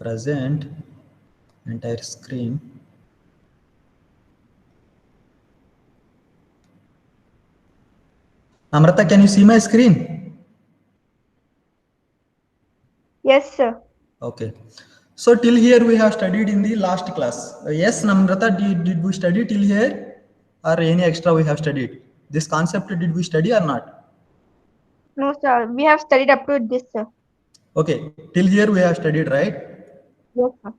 present entire screen. Namrata, can you see my screen? Yes, sir. Okay. So till here we have studied in the last class. Yes, Namrata, did we study till here or any extra we have studied? This concept did we study or not? No, sir. We have studied up to this, sir. Okay, till here we have studied, right? Yes, sir.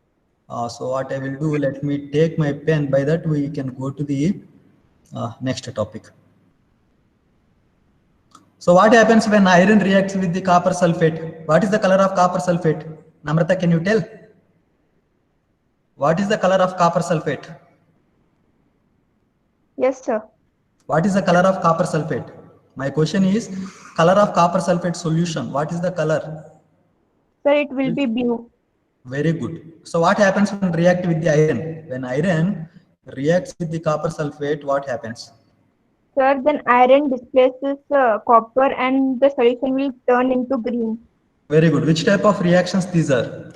So what I will do, let me take my pen. By that we can go to the next topic. So what happens when iron reacts with the copper sulfate? What is the color of copper sulfate? Namrata, can you tell? What is the color of copper sulfate? Yes, sir. What is the color of copper sulfate? My question is color of copper sulfate solution. What is the color? Sir, it will be blue. Very good. So what happens when react with the iron? When iron reacts with the copper sulfate, what happens? Sir, then iron displaces copper and the solution will turn into green. Very good. Which type of reactions these are?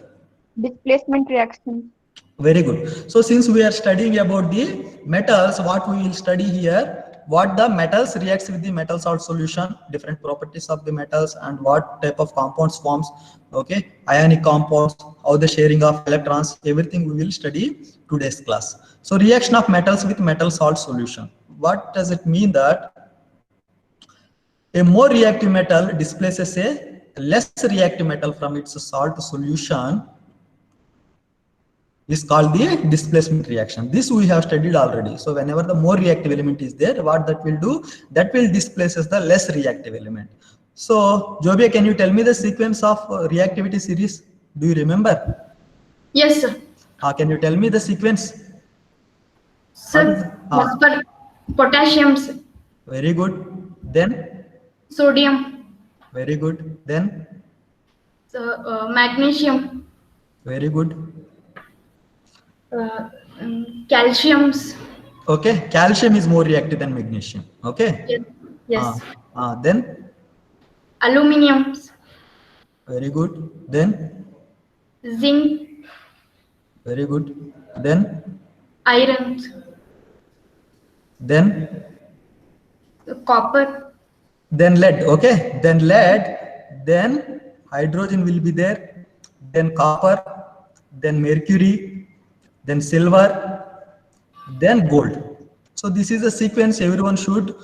Displacement reaction. Very good. So since we are studying about the metals, what we will study here, what the metals reacts with the metal salt solution, different properties of the metals and what type of compounds forms, okay, ionic compounds, how the sharing of electrons, everything we will study today's class. So reaction of metals with metal salt solution. What does it mean? That a more reactive metal displaces a less reactive metal from its salt solution is called the displacement reaction. This we have studied already. So whenever the more reactive element is there, what that will do? That will displaces the less reactive element. So Jobia, can you tell me the sequence of reactivity series? Do you remember? Yes, sir. Can you tell me the sequence? Sir, first for potassium, sir. Very good. Then? Sodium. Very good. Then? So, magnesium. Very good. Calciums. Okay, calcium is more reactive than magnesium. Okay. Yes. Yes. Then? Aluminium. Very good. Then? Zinc. Very good. Then? Iron. Then? Copper. Then lead. Okay. Then lead. Then hydrogen will be there. Then copper. Then mercury. Then silver. Then gold. So this is a sequence everyone should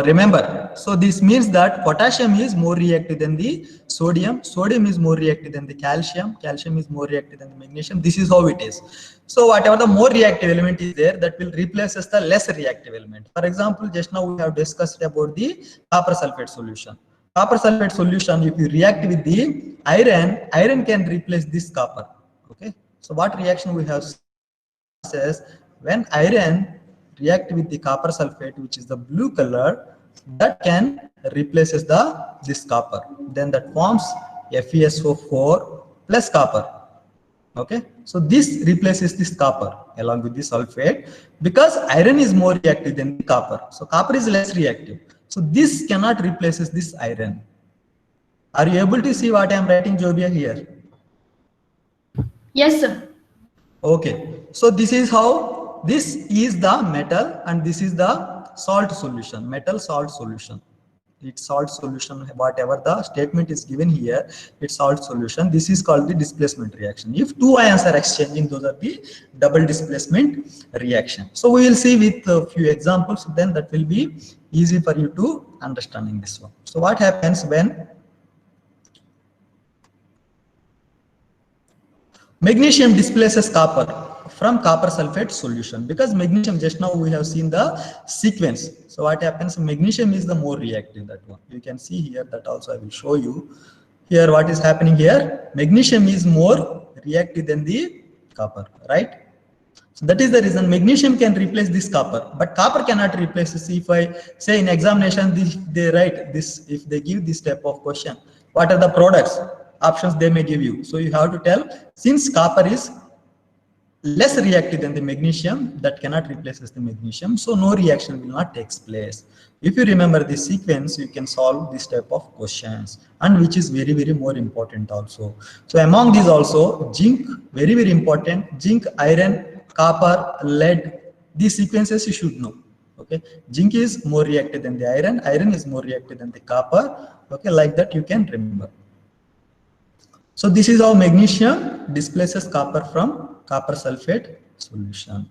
remember. So this means that potassium is more reactive than the sodium. Sodium is more reactive than the calcium. Calcium is more reactive than the magnesium. This is how it is. So whatever the more reactive element is there, that will replaces the less reactive element. For example, just now we have discussed about the copper sulfate solution. Copper sulfate solution, if you react with the iron, iron can replace this copper. Okay. So what reaction we have says when iron react with the copper sulfate, which is the blue color, that can replaces this copper. Then that forms FeSO4 plus copper. Okay, so this replaces this copper along with the sulfate because iron is more reactive than the copper. So copper is less reactive. So this cannot replaces this iron. Are you able to see what I am writing, Jobia, here? Yes, sir. Okay, so this is how, this is the metal and this is the salt solution, metal salt solution. It's salt solution, whatever the statement is given here, it's salt solution. This is called the displacement reaction. If two ions are exchanging, those are the double displacement reaction. So we will see with a few examples, then that will be easy for you to understanding this one. So what happens when magnesium displaces copper from copper sulfate solution? Because magnesium, just now we have seen the sequence. So what happens, magnesium is the more reactive, that one. You can see here, that also I will show you. Here what is happening here, magnesium is more reactive than the copper, right? So that is the reason magnesium can replace this copper, but copper cannot replace this. If I say in examination, they write this, if they give this type of question, what are the products, options they may give you. So you have to tell, since copper is less reactive than the magnesium, that cannot replace the magnesium, so no reaction will not take place. If you remember this sequence, you can solve this type of questions, and which is very, very more important also. So among these also, zinc, very, very important, zinc, iron, copper, lead, these sequences you should know. Okay, zinc is more reactive than the iron is more reactive than the copper. Okay, like that you can remember. So this is how magnesium displaces copper from copper sulfate solution.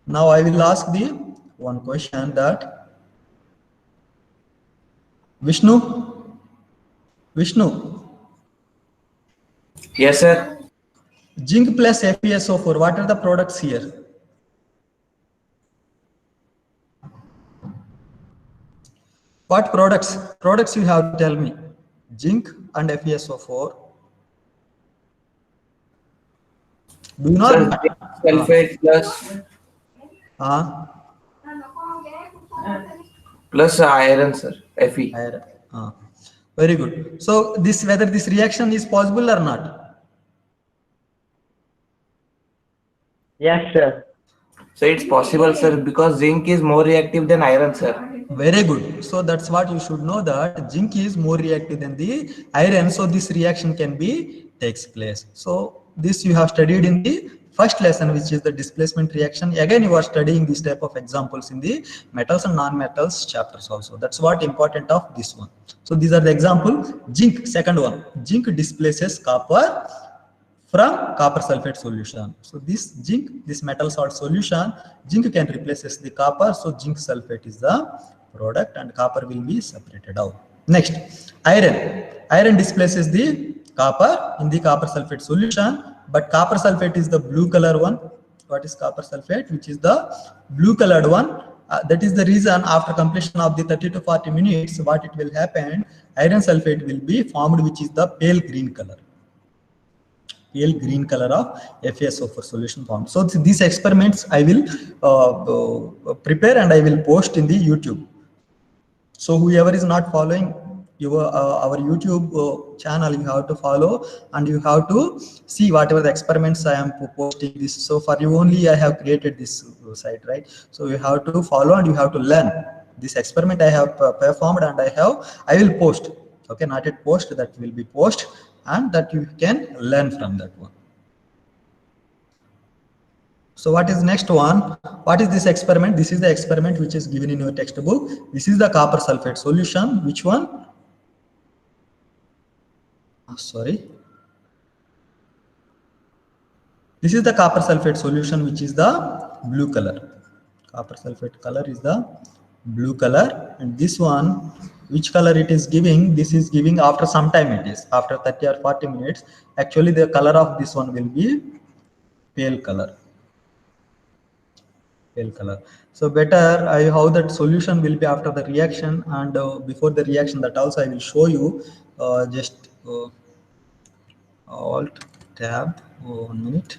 Now I will ask the one question that Vishnu, Yes, sir. zinc plus FeSO4, what are the products here? What products? Products you have to tell me. Zinc and FeSO4. Do Sir, not. sulfate plus iron, sir. Fe. Iron. Very good. So this, whether this reaction is possible or not? Yes, sir. So it's possible, sir, because zinc is more reactive than iron, sir. Very good. So that's what you should know, that zinc is more reactive than the iron. So this reaction can be takes place. So this you have studied in the first lesson, which is the displacement reaction. Again, you are studying this type of examples in the metals and non-metals chapters also. That's what important of this one. So these are the example. Zinc, second one, zinc displaces copper from copper sulfate solution. So this zinc, this metal salt solution, zinc can replaces the copper. So zinc sulfate is the product and copper will be separated out. Next, iron. Iron displaces the copper in the copper sulfate solution, but copper sulfate is the blue color one. What is copper sulfate? Which is the blue colored one. That is the reason after completion of the 30 to 40 minutes, what it will happen, iron sulfate will be formed, which is the pale green color. Pale green color of FeSO4 solution formed. So these experiments I will prepare and I will post in the YouTube. So whoever is not following our YouTube channel, you have to follow and you have to see whatever the experiments I am posting this. So for you only I have created this site, right? So you have to follow and you have to learn. This experiment I have performed and I will post. Okay, not yet post, that will be post, and that you can learn from that one. So what is next one? What is this experiment? This is the experiment which is given in your textbook. This is the copper sulfate solution. Which one? Sorry. This is the copper sulfate solution, which is the blue color. Copper sulfate color is the blue color, and this one, which color it is giving? This is giving after some time, it is after 30 or 40 minutes. Actually the color of this one will be pale color. Pale color. So better how that solution will be after the reaction, and before the reaction, that also I will show you. Just alt tab, 1 minute.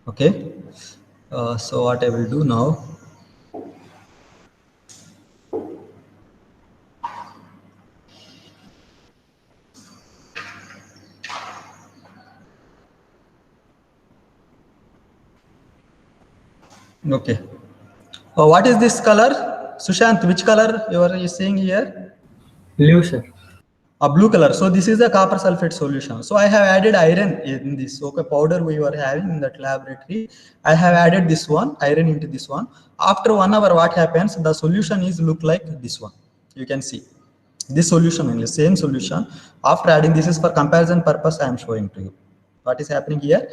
Okay, so what I will do now, okay, what is this color? Sushant, which color you are seeing here? Blue, sir. A blue color. So this is the copper sulfate solution. So I have added iron in this. Okay, powder we were having in that laboratory, I have added this one, iron into this one. After 1 hour, what happens? The solution is look like this one. You can see this solution in the same solution. After adding, this is for comparison purpose I am showing to you. What is happening here?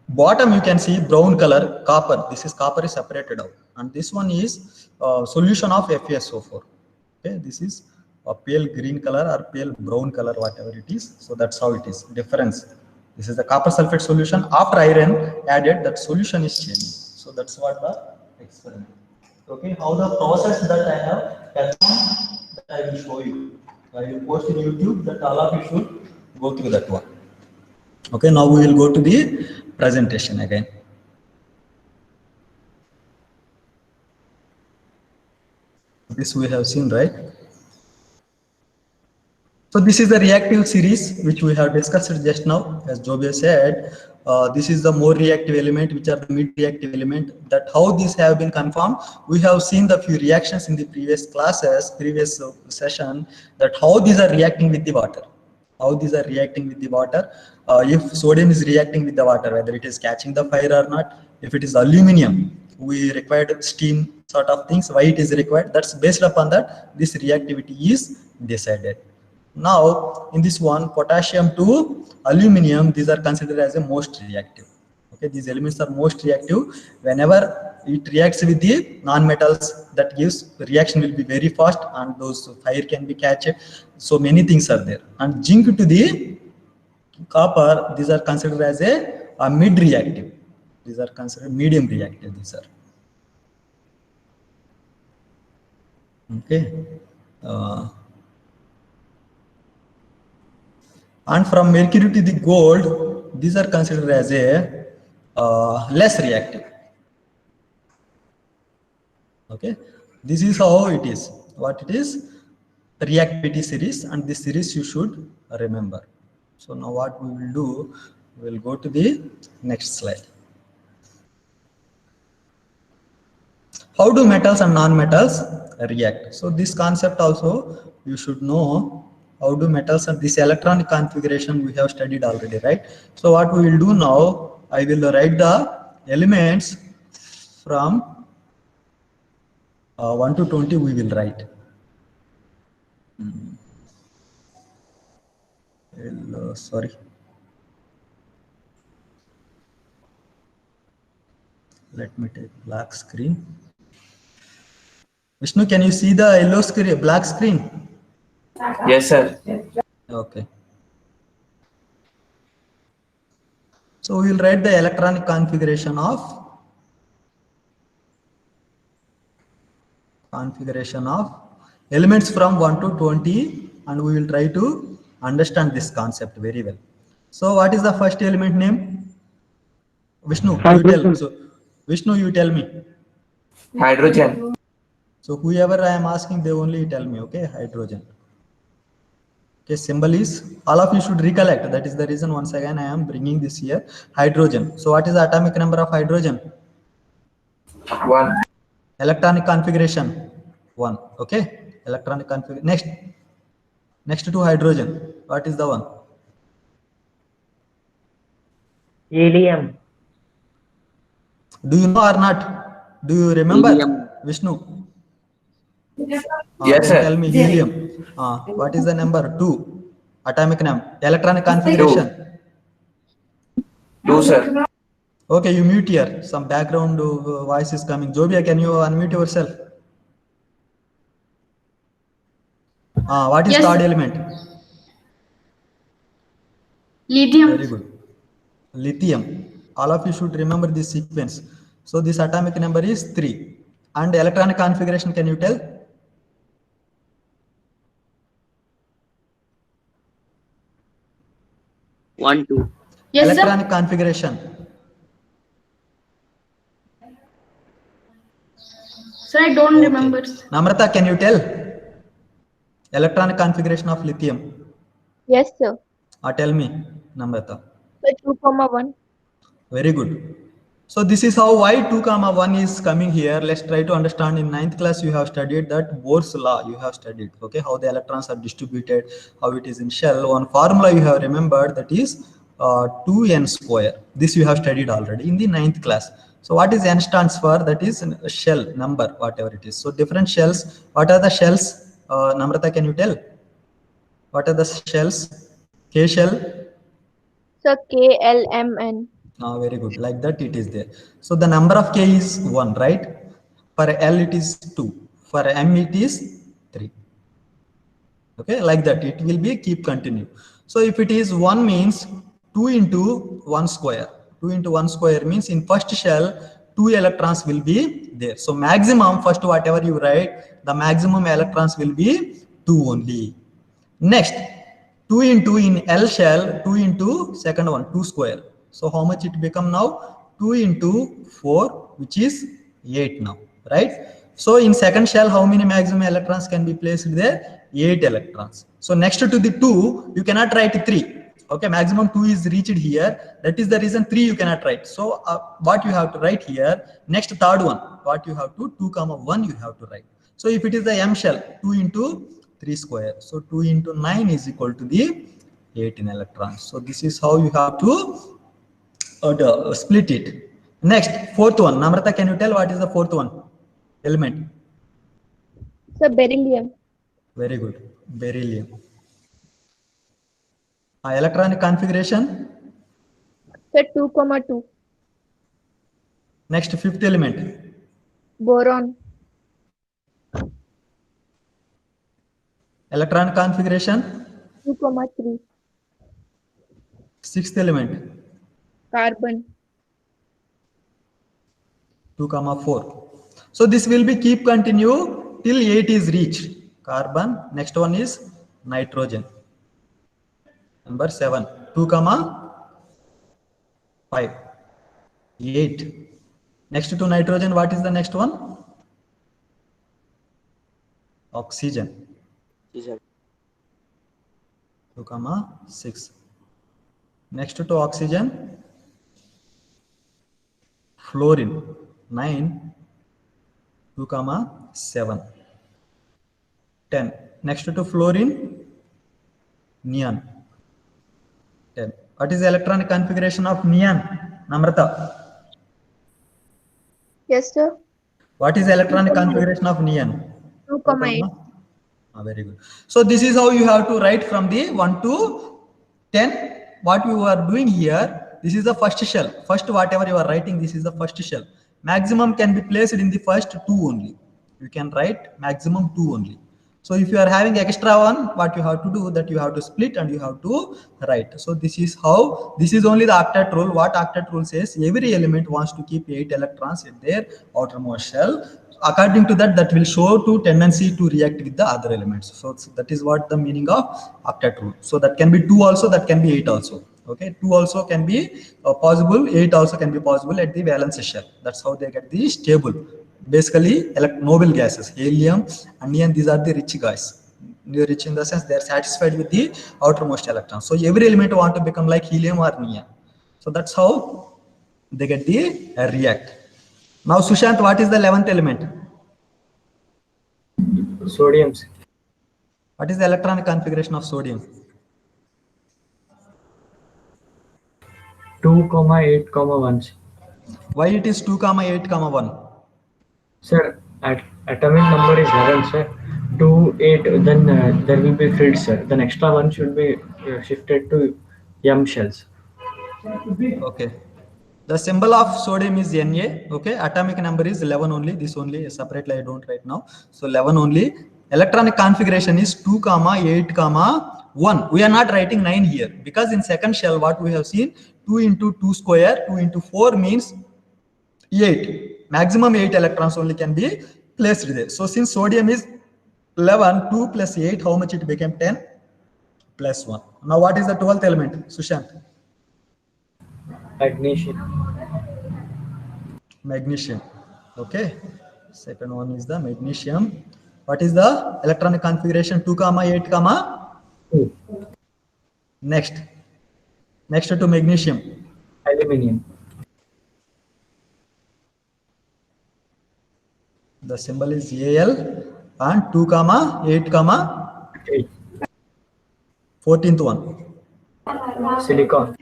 Bottom you can see brown color copper. This is copper is separated out, and this one is solution of FeSO4. Okay, this is a pale green color or pale brown color, whatever it is. So that's how it is difference. This is the copper sulfate solution. After iron added, that solution is changing. So that's what the experiment. Okay, how the process that I have performed, that I will show you. I will post in YouTube, that all of you should go through that one. Okay, now we will go to the presentation again. This we have seen, right? So this is the reactive series which we have discussed just now. As Jobia said, this is the more reactive element, which are the mid-reactive element. That how these have been confirmed. We have seen the few reactions in the previous classes, previous session, that how these are reacting with the water. How these are reacting with the water. If sodium is reacting with the water, whether it is catching the fire or not. If it is aluminum, we required steam sort of things. Why it is required? That's based upon that this reactivity is decided. Now, in this one, potassium to aluminum, these are considered as the most reactive. Okay, these elements are most reactive. Whenever it reacts with the non-metals, that gives reaction will be very fast, and those fire can be catched. So many things are there. And zinc to the copper, these are considered as a mid-reactive. These are considered medium reactive. These are okay. And from mercury to the gold, these are considered as a less reactive. Okay, this is how it is. What it is? Reactivity series, and this series you should remember. So now what we will do, we will go to the next slide. How do metals and non-metals react? So this concept also you should know. How do metals and this electronic configuration we have studied already, right? So what we will do now, I will write the elements from 1 to 20 we will write. Sorry. Let me take black screen. Vishnu, can you see the yellow screen, black screen? Yes, sir. Okay. So we will write the electronic configuration of elements from 1 to 20, and we will try to understand this concept very well. So what is the first element name? Vishnu, you tell. So Vishnu, you tell me. Hydrogen. So whoever I am asking, they only tell me, okay, hydrogen. Okay, symbol is, all of you should recollect. That is the reason once again I am bringing this here, hydrogen. So what is the atomic number of hydrogen? 1. Electronic configuration 1. Okay, electronic configuration. Next to hydrogen, what is the one? Helium. Do you know or not? Do you remember? Helium. Vishnu? Yes, sir. Tell me helium. What is the number? 2. Atomic number. Electronic configuration. 2, sir. Okay, you mute here. Some background voice is coming. Jobia, can you unmute yourself? What is Yes. third element? Lithium. Very good. Lithium. All of you should remember this sequence. So this atomic number is 3. And electronic configuration, can you tell? 1, 2. Yes, sir. Electronic configuration. Sir, I don't remember. Namrata, can you tell? Electronic configuration of lithium. Yes, sir. Tell me, Namrata. So 2,1. Very good. So this is how why 2, 1 is coming here. Let's try to understand. In 9th class you have studied that Bohr's law. You have studied, okay, how the electrons are distributed, how it is in shell. One formula you have remembered, that is 2n square. This you have studied already in the 9th class. So what is n stands for? That is a shell number, whatever it is. So different shells. What are the shells? Namrata, can you tell? What are the shells? K shell. So KLMN. Very good. Like that it is there. So the number of K is 1, right? For L it is 2. For M it is 3. Okay, like that it will be keep continue. So if it is 1 means 2 into 1 square. 2 into 1 square means in first shell 2 electrons will be there. So maximum, first whatever you write, the maximum electrons will be 2 only. Next, 2 into in L shell, 2 into second one, 2 square. So how much it become now? 2 into 4, which is 8 now, right? So in second shell, how many maximum electrons can be placed there? 8 electrons. So next to the 2, you cannot write 3. Okay, maximum 2 is reached here. That is the reason 3 you cannot write. So what you have to write here, next third one, what you have to, 2 comma 1 you have to write. So if it is the M shell, 2 into 3 square. So 2 into 9 is equal to the 18 electrons. So this is how you have to split it. Next, fourth one. Namrata, can you tell what is the fourth one? Element. So beryllium. Very good. Beryllium. Electronic configuration. So 2,2. Next, fifth element. Boron. Electron configuration. 2,3. Sixth element. Carbon. 2 comma 4. So this will be keep continue till 8 is reached. Carbon. Next one is nitrogen. Number 7. 2 comma 5. 8. Next to nitrogen, what is the next one? Oxygen. 2 comma 6. Next to oxygen, fluorine. 9. 2 comma 7. 10. Next to fluorine, neon. 10. What is the electronic configuration of neon? Namrata. Yes, sir. What is the electronic configuration of neon? 2,8. Very good. So this is how you have to write from the 1 to 10. What you are doing here, this is the first shell. First, whatever you are writing, this is the first shell. Maximum can be placed in the first 2 only. You can write maximum 2 only. So if you are having extra one, what you have to do, that you have to split and you have to write. So this is how, this is only the octet rule. What octet rule says, every element wants to keep 8 electrons in their outermost shell. According to that, that will show to tendency to react with the other elements. So that is what the meaning of octet rule. So that can be 2 also, that can be 8 also. Okay, 2 also can be possible, 8 also can be possible at the valence shell. That's how they get the stable. Basically, noble gases, helium and neon, these are the rich guys. They're rich in the sense they are satisfied with the outermost electrons. So every element want to become like helium or neon. So that's how they get the react. Now, Sushant, what is the 11th element? Sodium. What is the electronic configuration of sodium? 2,8,1. Why it is 2 comma 8 comma 1? Sir, atomic number is 11, sir. 2, 8, then there will be filled, sir. Then extra one should be shifted to M shells. Okay. The symbol of sodium is Na. Okay. Atomic number is 11 only. This only separately I don't write now. So 11 only. Electronic configuration is 2 comma 8 comma 1. We are not writing 9 here because in second shell what we have seen, 2 into 2 square, 2 into 4 means 8. Maximum 8 electrons only can be placed there. So since sodium is 11, 2 plus 8, how much it became? 10 plus 1. Now what is the 12th element, Sushant? Magnesium. Magnesium. Okay. Second one is the magnesium. What is the electronic configuration? 2 comma 8 comma 2. Next to magnesium. Aluminium. The symbol is Al and 2 comma 8 comma 8. 14th one. Silicon.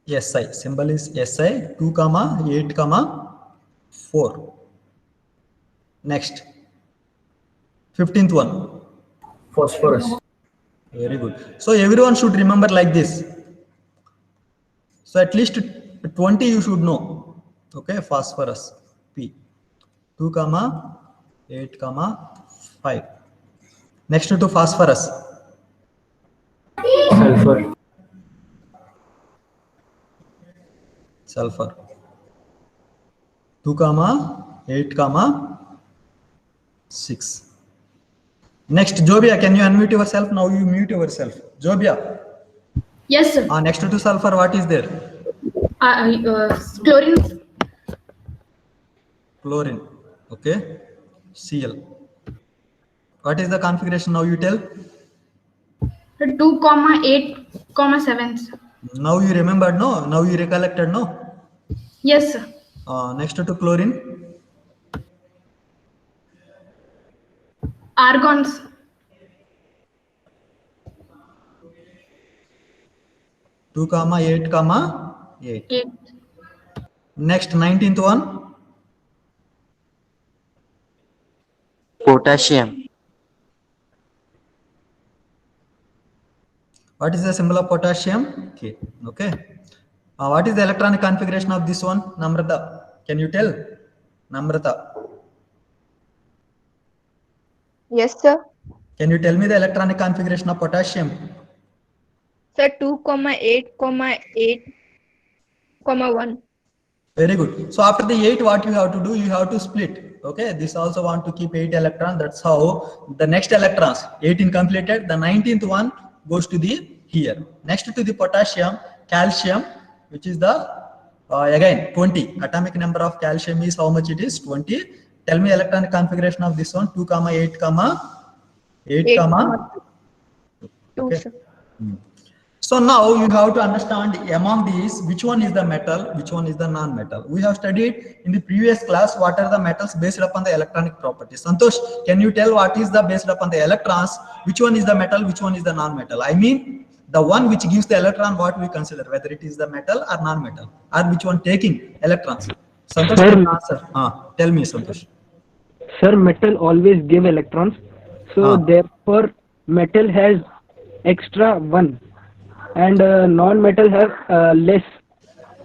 Si. Symbol is Si. 2 comma 8 comma 4. Next. 15th one. Phosphorus. Very good. So everyone should remember like this. So at least 20 you should know. Okay, phosphorus. P. 2 comma 8 comma 5. Next to phosphorus. Sulfur. Sulfur. 2 comma 8 comma 6. Next, Jobia, can you unmute yourself? Now you mute yourself. Jobia. Yes, sir. Next to sulfur, what is there? Chlorine. chlorine. Okay, Cl. What is the configuration now? You tell. 2, 8, 7. Sir. Now you remembered, no? Now you recollected, no? Yes, sir. Next to chlorine. Argons. 2, 8, 8. 8. Next 19th one. Potassium. What is the symbol of potassium? K. Okay. What is the electronic configuration of this one? Namrata, can you tell? Namrata, Yes, sir. can you tell me the electronic configuration of potassium? Sir, 2, 8, 8, 1. Very good. So after the 8, what you have to do? You have to split. Okay. This also want to keep 8 electrons. That's how the next electrons, 18 completed. The 19th one goes to the here. Next to the potassium, calcium, which is the again 20. Atomic number of calcium is how much it is? 20. Tell me electronic configuration of this one. 2, 8, 8, 8, 2, okay. sir. So now you have to understand among these which one is the metal, which one is the non-metal. We have studied in the previous class what are the metals based upon the electronic properties. Santosh, can you tell what is the based upon the electrons, which one is the metal, which one is the non-metal? I mean the one which gives the electron, what we consider, whether it is the metal or non-metal, or which one taking electrons. Santosh, Sir, can you answer? Tell me, Santosh. Sir, metal always give electrons, so therefore metal has extra 1, and non-metal have less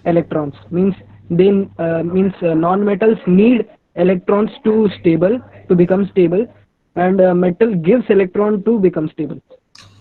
electrons. Means non-metals need electrons to become stable, and metal gives electron to become stable.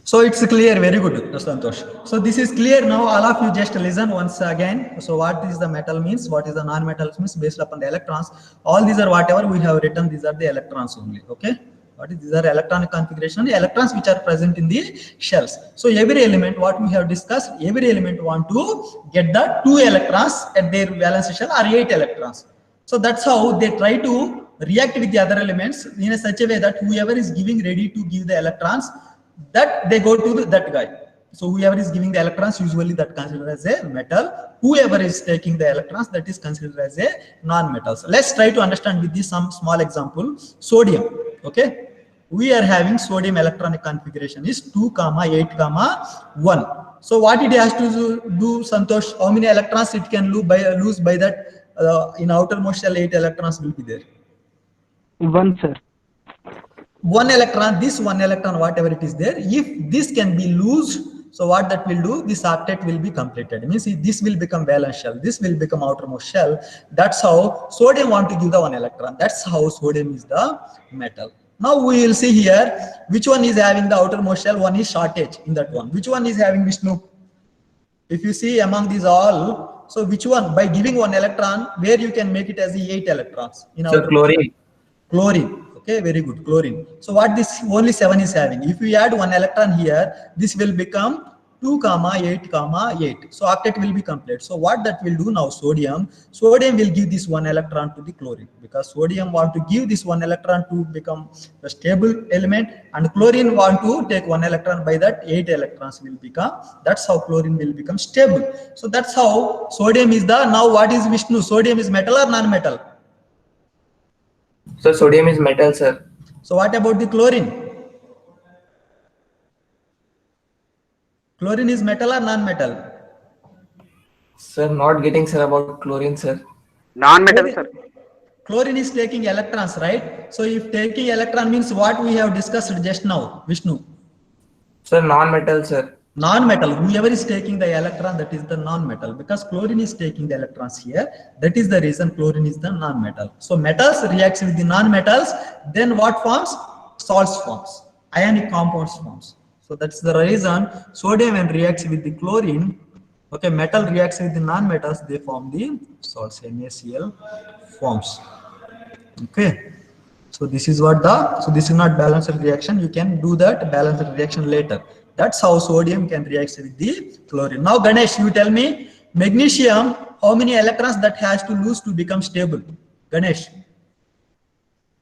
So it's clear, very good, Santosh. So this is clear now. All of you just listen once again. So what is the metal means? What is the non-metals means based upon the electrons? All these are whatever we have written. These are the electrons only. Okay. What is these are electronic configuration? The electrons which are present in the shells. So every element, what we have discussed, every element want to get the 2 electrons at their valence shell or 8 electrons. So that's how they try to react with the other elements in a such a way that whoever is giving ready to give the electrons, that they go to that guy. So whoever is giving the electrons, usually that considered as a metal. Whoever is taking the electrons, that is considered as a non-metal. So let's try to understand with this some small example. Sodium. Okay, we are having sodium electronic configuration is 2, 8, 1. So what it has to do, Santosh? How many electrons it can lose by that? In outermost shell, 8 electrons will be there. 1, sir. 1 electron, this 1 electron, whatever it is there, if this can be loosed, so what that will do, this octet will be completed. It means this will become valence shell, this will become outermost shell. That's how sodium want to give the 1 electron. That's how sodium is the metal. Now we will see here which one is having the outermost shell. One is shortage in that one. Which one is having Vishnu? If you see among these all, so which one by giving 1 electron, where you can make it as the 8 electrons in So chlorine. Chlorine. Okay, very good, chlorine. So what this only 7 is having, if you add 1 electron here, this will become 2, 8, 8. So octet will be complete. So what that will do now, sodium will give this 1 electron to the chlorine, because sodium want to give this 1 electron to become a stable element, and chlorine want to take 1 electron, by that 8 electrons will become, that's how chlorine will become stable. So that's how sodium is the, now what is Vishnu? Sodium is metal or non-metal? So sodium is metal, sir. So what about the chlorine? Chlorine is metal or non-metal? Sir, not getting sir about chlorine, sir. Non-metal, sir. Chlorine is taking electrons, right? So if taking electron means what we have discussed just now, Vishnu? Sir, non-metal, sir. Non-metal, whoever is taking the electron, that is the non-metal, because chlorine is taking the electrons here. That is the reason chlorine is the non-metal. So metals reacts with the non-metals, then what forms? Salts forms, ionic compounds forms. So that's the reason sodium when reacts with the chlorine, okay, metal reacts with the non-metals, they form the salts, NaCl forms. Okay. So this is what so this is not balanced reaction. You can do that balanced reaction later. That's how sodium can react with the chlorine. Now Ganesh, you tell me, magnesium, how many electrons that has to lose to become stable? Ganesh.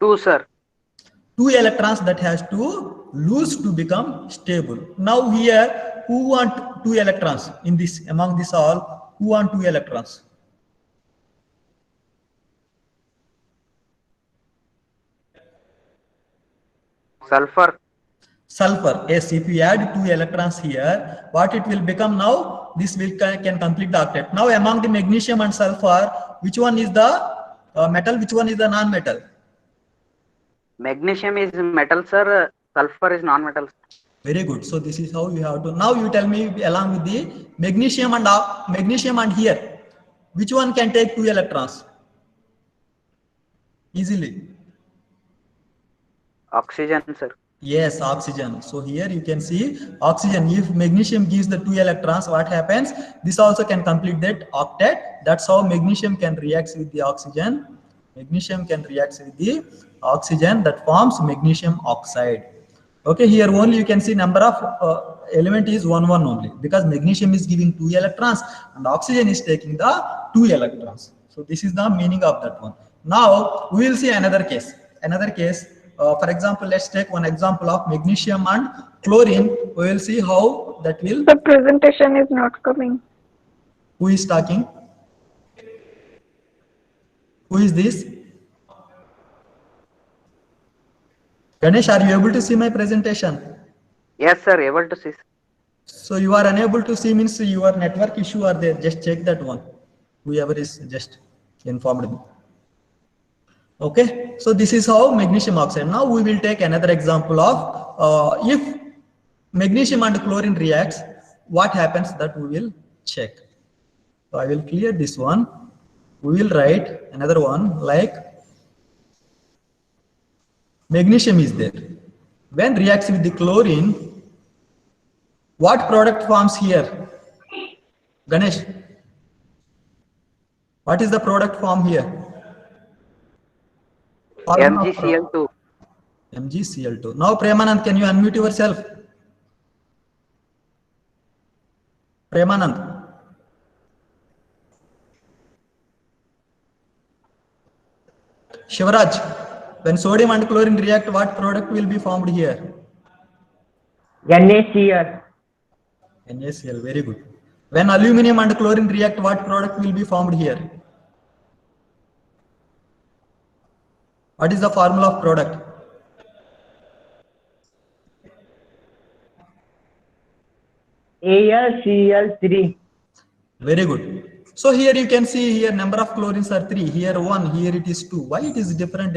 2, sir. 2 electrons that has to lose to become stable. Now here, who want 2 electrons in this, among this all, who want 2 electrons? Sulfur. Sulfur. Yes, if you add 2 electrons here, what it will become now? This will can complete the octet. Now among the magnesium and sulfur, which one is the metal? Which one is the non-metal? Magnesium is metal, sir. Sulfur is non-metal. Very good. So this is how you have to. Now you tell me along with the magnesium and here, which one can take 2 electrons easily? Oxygen, sir. Yes, oxygen. So here you can see oxygen. If magnesium gives the 2 electrons, what happens? This also can complete that octet. That's how magnesium can react with the oxygen. Magnesium can react with the oxygen that forms magnesium oxide. Okay, here only you can see number of element is 1 only, because magnesium is giving 2 electrons and oxygen is taking the 2 electrons. So this is the meaning of that one. Now we will see another case. For example, let's take one example of magnesium and chlorine. We will see how that will. The presentation is not coming. Who is talking? Who is this? Ganesh, are you able to see my presentation? Yes, sir. Able to see. So you are unable to see means your network issue are there. Just check that one. Whoever is just informed me. Okay, so this is how magnesium oxide. Now we will take another example of if magnesium and chlorine reacts, what happens, that we will check. So I will clear this one. We will write another one like magnesium is there. When reacts with the chlorine, what product forms here? Ganesh, what is the product form here? MgCl2. MgCl2. Now Premanand, can you unmute yourself? Premanand. Shivaraj, when sodium and chlorine react, what product will be formed here? NaCl. NaCl, very good. When aluminum and chlorine react, what product will be formed here? What is the formula of product? AlCl3. Very good. So here you can see here number of chlorines are 3, here 1, here it is 2. Why it is different?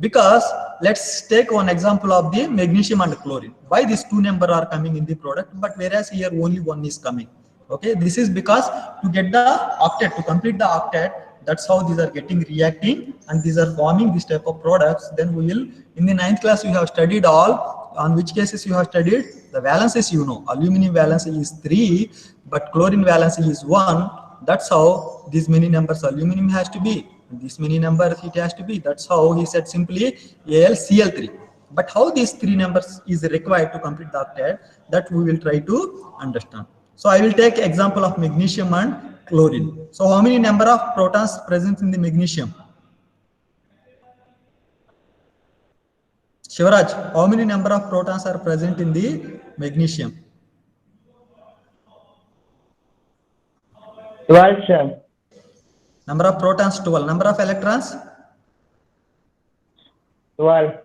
Because let's take one example of the magnesium and chlorine. Why these 2 number are coming in the product, but whereas here only 1 is coming. Okay, this is because to get the octet, to complete the octet, that's how these are getting reacting and these are forming this type of products. Then we will, in the 9th class, you have studied all. On which cases you have studied? The valences, you know, aluminum valence is 3, but chlorine valence is 1. That's how these many numbers aluminum has to be. This many numbers it has to be. That's how he said simply AlCl3. But how these 3 numbers is required to complete the octet, that we will try to understand. So I will take example of magnesium and chlorine. So how many number of protons present in the magnesium? Shivaraj, how many number of protons are present in the magnesium? 12, sir. Number of protons 12. Number of electrons? 12.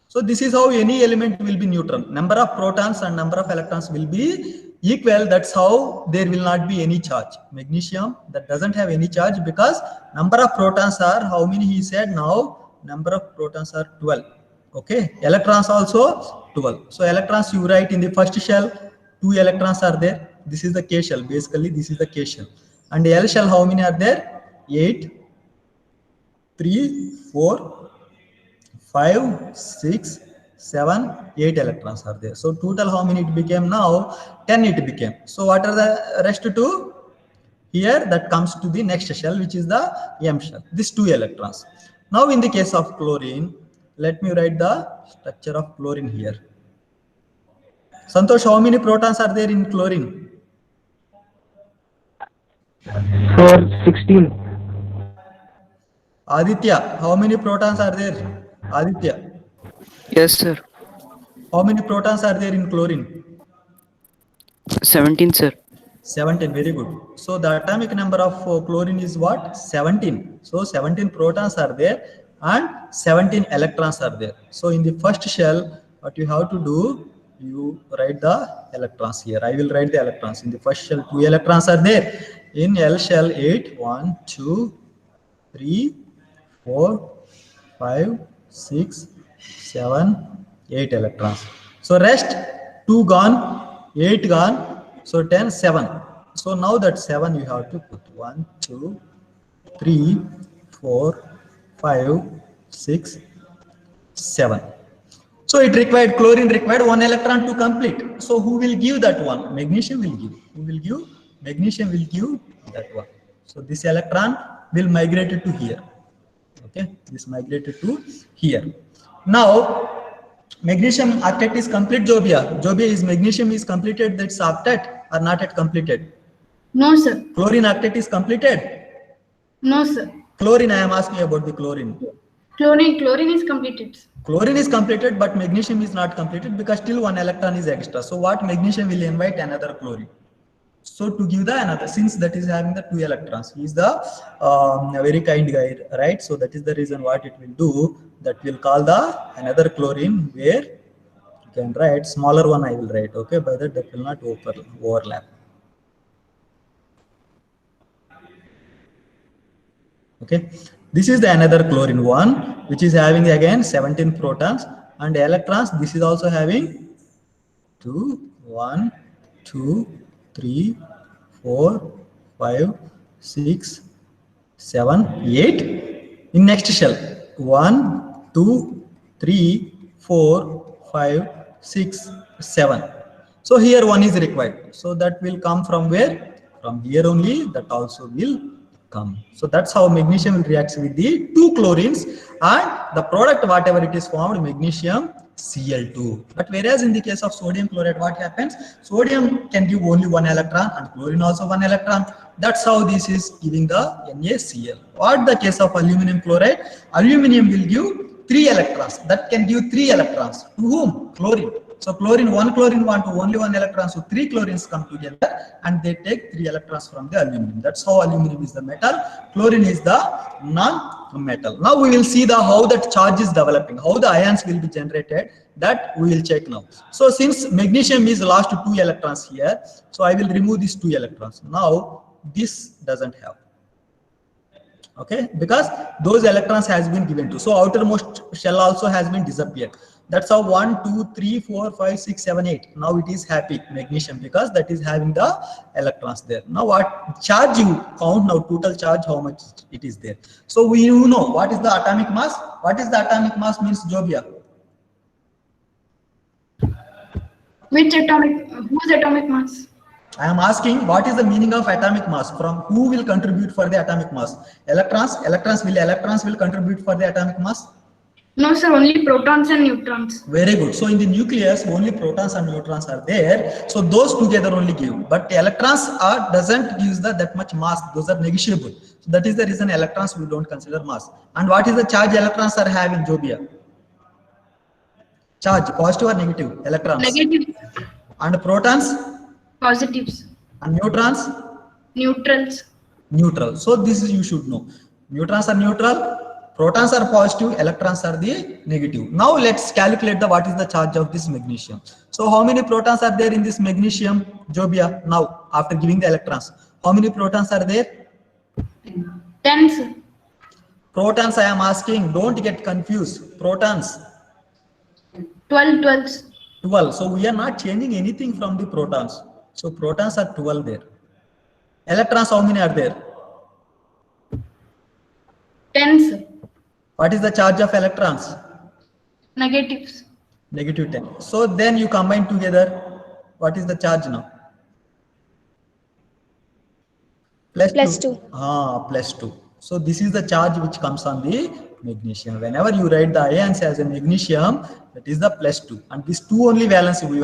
So this is how any element will be neutral. Number of protons and number of electrons will be equal. That's how there will not be any charge. Magnesium that doesn't have any charge because number of protons are how many he said now? Number of protons are 12. Okay, electrons also 12. So electrons you write in the first shell, 2 electrons are there. This is the K shell. Basically this is the K shell. And the L shell, how many are there? 8, 3, 4, 5, 6, 7, 8 electrons are there. So total how many it became now? 10 it became. So what are the rest 2? Here that comes to the next shell, which is the M shell. These 2 electrons. Now in the case of chlorine, let me write the structure of chlorine here. Santosh, how many protons are there in chlorine? 16. Aditya, how many protons are there? Aditya, Yes, sir. how many protons are there in chlorine? 17, sir. 17, very good. So the atomic number of chlorine is what? 17. So 17 protons are there and 17 electrons are there. So in the first shell, what you have to do, you write the electrons here. I will write the electrons. In the first shell, 2 electrons are there. In L shell, 8, 1, 2, 3, 4, 5, 6, 7, 8 electrons. So rest 2 gone, 8 gone. So 10, 7. So now that 7 you have to put 1, 2, 3, 4, 5, 6, 7. So it required, chlorine required 1 electron to complete. So who will give that one? Magnesium will give. Who will give? Magnesium will give that one. So this electron will migrate to here. Okay, this migrated to here. Now magnesium octet is complete, Jobia. Jobia, is magnesium is completed, that's octet or not yet completed? No, sir. Chlorine octet is completed. No, sir. Chlorine, I am asking about the chlorine. Chlorine is completed. Chlorine is completed, but magnesium is not completed because still 1 electron is extra. So what magnesium will invite another chlorine. So to give the another, since that is having the 2 electrons, he is the very kind guy, right? So that is the reason what it will do. That will call the another chlorine where you can write smaller one. I will write, okay? By that will not overlap. Okay, this is the another chlorine one, which is having again 17 protons and electrons. This is also having 2, 1, 2, 3, 4, 5, 6, 7, 8. In next shell, 1, 2, 3, 4, 5, 6, 7. So here 1 is required. So that will come from where? From here only. That also will come. So that's how magnesium will react with the 2 chlorines, and the product whatever it is formed, magnesium Cl2. But whereas in the case of sodium chloride, what happens? Sodium can give only 1 electron and chlorine also 1 electron. That's how this is giving the NaCl. What the case of aluminum chloride? Aluminum will give 3 electrons. That can give 3 electrons. To whom? Chlorine. So chlorine, 1 chlorine want to only 1 electron. So 3 chlorines come together and they take 3 electrons from the aluminum. That's how aluminum is the metal. Chlorine is the non-metal. Now we will see the how that charge is developing, how the ions will be generated. That we will check now. So since magnesium is lost 2 electrons here, so I will remove these 2 electrons. Now this doesn't have. Okay, because those electrons has been given to. So outermost shell also has been disappeared. That's how 1, 2, 3, 4, 5, 6, 7, 8. Now it is happy magnesium because that is having the electrons there. Now what charge you count now, total charge, how much it is there. So we know what is the atomic mass. What is the atomic mass means, Jobia? Whose atomic mass? I am asking what is the meaning of atomic mass, from who will contribute for the atomic mass? Electrons will contribute for the atomic mass? No, sir, only protons and neutrons. Very good. So in the nucleus, only protons and neutrons are there. So those together only give. But electrons doesn't give that much mass. Those are negligible. So that is the reason electrons we don't consider mass. And what is the charge electrons are having, Jobia? Charge, positive or negative? Electrons. Negative. And protons? Positives. And neutrons? Neutrals. Neutral. So this is you should know. Neutrons are neutral. Protons are positive, electrons are the negative. Now let's calculate the what is the charge of this magnesium. So how many protons are there in this magnesium, Jobia? Now after giving the electrons, how many protons are there? 10, sir. Protons I am asking, don't get confused. Protons. 12. 12. So we are not changing anything from the protons. So protons are 12 there. Electrons how many are there? 10, sir. What is the charge of electrons? Negatives. Negative 10. So then you combine together. What is the charge now? Plus 2. Plus 2. So this is the charge which comes on the magnesium. Whenever you write the ions as a magnesium, that is the +2. And these two only valency we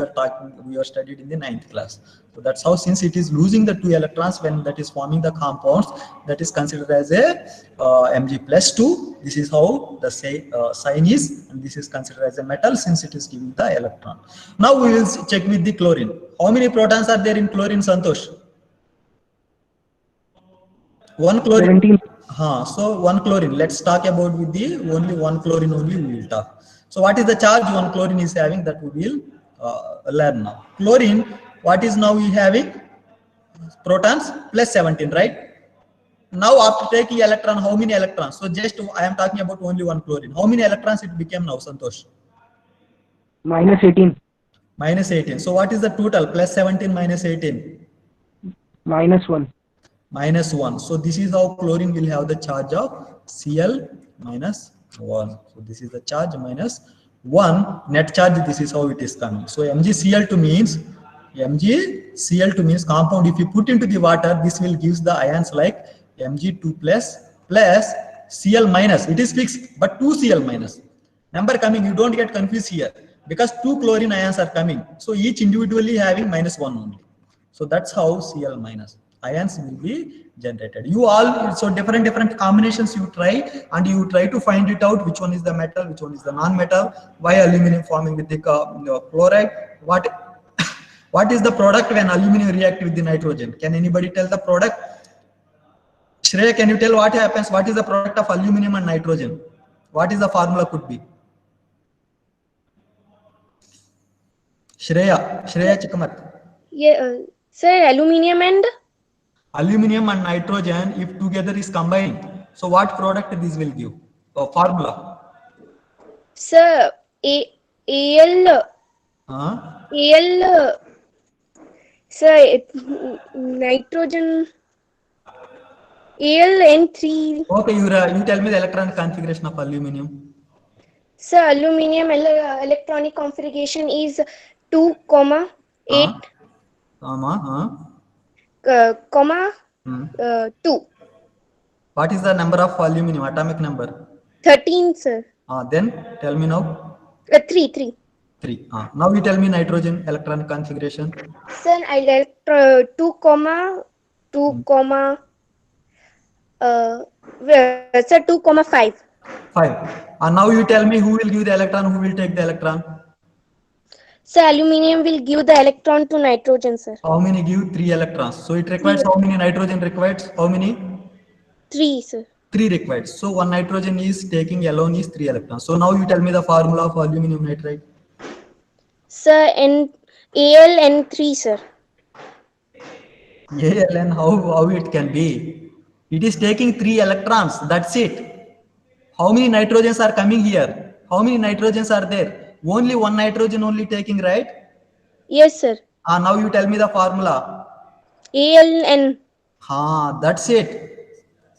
were studied in the 9th class. So that's how, since it is losing the 2 electrons when that is forming the compounds, that is considered as a Mg+2. This is how the sign is, and this is considered as a metal since it is giving the electron. Now we will check with the chlorine. How many protons are there in chlorine, Santosh? 1 chlorine. 17. So 1 chlorine. Let's talk about with the only 1 chlorine only we will talk. So what is the charge 1 chlorine is having, that we will learn now. Chlorine, what is now we having? Protons +17, right? Now after taking electron, how many electrons? So just I am talking about only 1 chlorine. How many electrons it became now, Santosh? -18. -18. So what is the total? +17 -18. -1. -1. So this is how chlorine will have the charge of Cl -1. So this is the charge -1. Net charge, this is how it is coming. So MgCl2 means compound. If you put into the water, this will gives the ions like Mg2 plus Cl minus. It is fixed, but 2 Cl minus. Number coming, you don't get confused here because 2 chlorine ions are coming. So each individually having -1 only. So that's how Cl minus ions will be generated. You all, so different combinations you try, and you try to find it out which one is the metal, which one is the non-metal, why aluminum forming with the chloride, what is the product when aluminum react with the nitrogen. Can anybody tell the product? Shreya, can you tell what happens? What is the product of aluminum and nitrogen? What is the formula could be? Shreya Chikamat. Yeah, sir, aluminium and nitrogen, if together is combined, so what product this will give? Formula. sir, Al, sir, nitrogen, Al-N3. Okay, you tell me the electronic configuration of aluminum. Sir, aluminium electronic configuration is 2, 8, comma 2. What is the number of aluminum, atomic number? 13, sir. Then tell me now. 3. 3. Now you tell me nitrogen electronic configuration. Sir, 2, 5. 5. Now you tell me who will give the electron, who will take the electron. Sir, aluminium will give the electron to nitrogen, sir. How many give? 3 electrons. So it requires how many nitrogen requires? How many? 3, sir. 3 required. So 1 nitrogen is taking alone is 3 electrons. So now you tell me the formula of aluminum nitride. Sir, Al-N3, sir. Aln, how it can be? It is taking 3 electrons. That's it. How many nitrogens are coming here? How many nitrogens are there? Only 1 nitrogen only taking, right? Yes, sir. Now you tell me the formula. Aln. That's it.